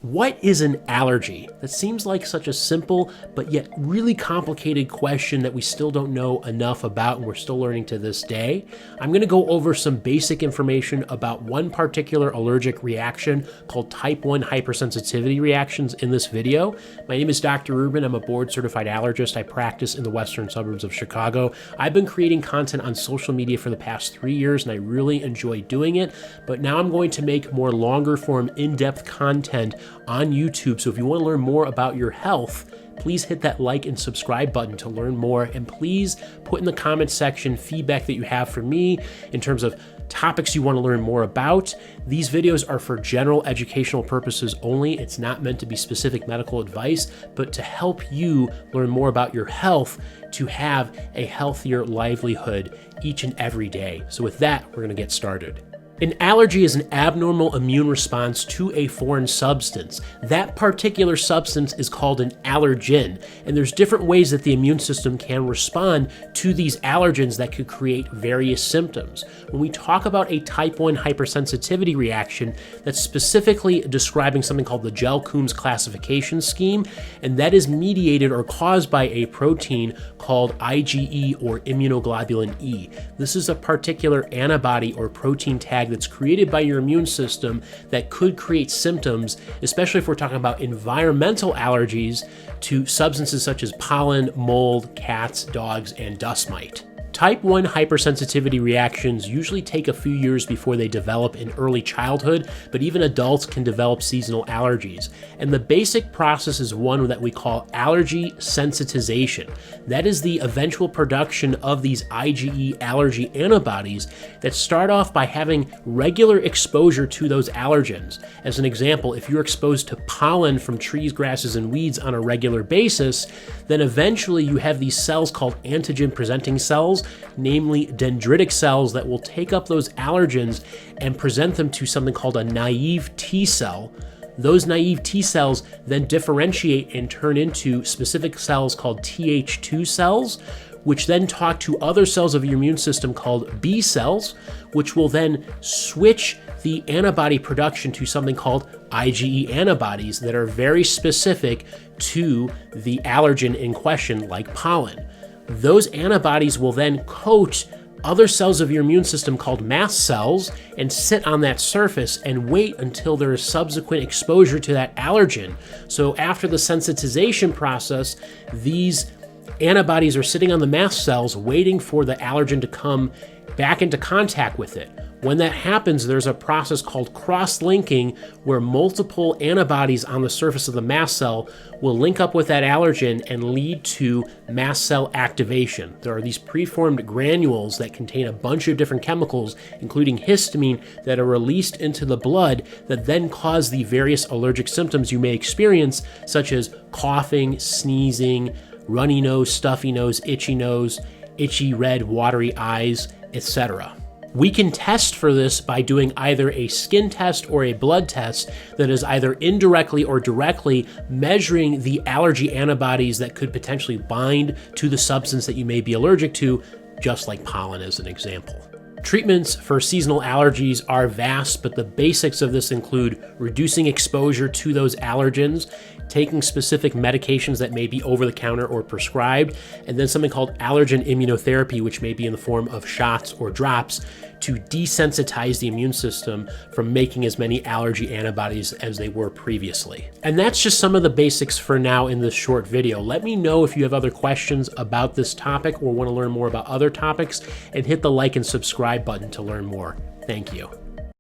What is an allergy? That seems like such a simple but yet really complicated question that we still don't know enough about and we're still learning to this day. I'm going to go over some basic information about one particular allergic reaction called type 1 hypersensitivity reactions in this video. My name is Dr. Rubin. I'm a board certified allergist. I practice in the western suburbs of Chicago. I've been creating content on social media for the past 3 years and I really enjoy doing it, but now I'm going to make more longer form in-depth content on YouTube. So if you want to learn more about your health, please hit that like and subscribe button to learn more. And please put in the comments section feedback that you have for me in terms of topics you want to learn more about. These videos are for general educational purposes only. It's not meant to be specific medical advice, but to help you learn more about your health to have a healthier livelihood each and every day. So with that, we're going to get started. An allergy is an abnormal immune response to a foreign substance. That particular substance is called an allergen, and there's different ways that the immune system can respond to these allergens that could create various symptoms. When we talk about a type 1 hypersensitivity reaction, that's specifically describing something called the Gell-Coombs classification scheme, and that is mediated or caused by a protein called IgE or immunoglobulin E. This is a particular antibody or protein tag that's created by your immune system that could create symptoms, especially if we're talking about environmental allergies to substances such as pollen, mold, cats, dogs, and dust mite. Type 1 hypersensitivity reactions usually take a few years before they develop in early childhood, but even adults can develop seasonal allergies. And the basic process is one that we call allergy sensitization. That is the eventual production of these IgE allergy antibodies that start off by having regular exposure to those allergens. As an example, if you're exposed to pollen from trees, grasses, and weeds on a regular basis, then eventually you have these cells called antigen-presenting cells, namely dendritic cells that will take up those allergens and present them to something called a naive T cell. Those naive T cells then differentiate and turn into specific cells called Th2 cells, which then talk to other cells of your immune system called B cells, which will then switch the antibody production to something called IgE antibodies that are very specific to the allergen in question, like pollen. Those antibodies will then coat other cells of your immune system called mast cells and sit on that surface and wait until there is subsequent exposure to that allergen. So after the sensitization process, these antibodies are sitting on the mast cells waiting for the allergen to come back into contact with it. When that happens, there's a process called cross-linking where multiple antibodies on the surface of the mast cell will link up with that allergen and lead to mast cell activation. There are these preformed granules that contain a bunch of different chemicals, including histamine, that are released into the blood that then cause the various allergic symptoms you may experience, such as coughing, sneezing, runny nose, stuffy nose, itchy red, watery eyes, etc. We can test for this by doing either a skin test or a blood test that is either indirectly or directly measuring the allergy antibodies that could potentially bind to the substance that you may be allergic to, just like pollen as an example. Treatments for seasonal allergies are vast, but the basics of this include reducing exposure to those allergens, taking specific medications that may be over the counter or prescribed, and then something called allergen immunotherapy, which may be in the form of shots or drops to desensitize the immune system from making as many allergy antibodies as they were previously. And that's just some of the basics for now in this short video. Let me know if you have other questions about this topic or want to learn more about other topics, and hit the like and subscribe button to learn more. Thank you.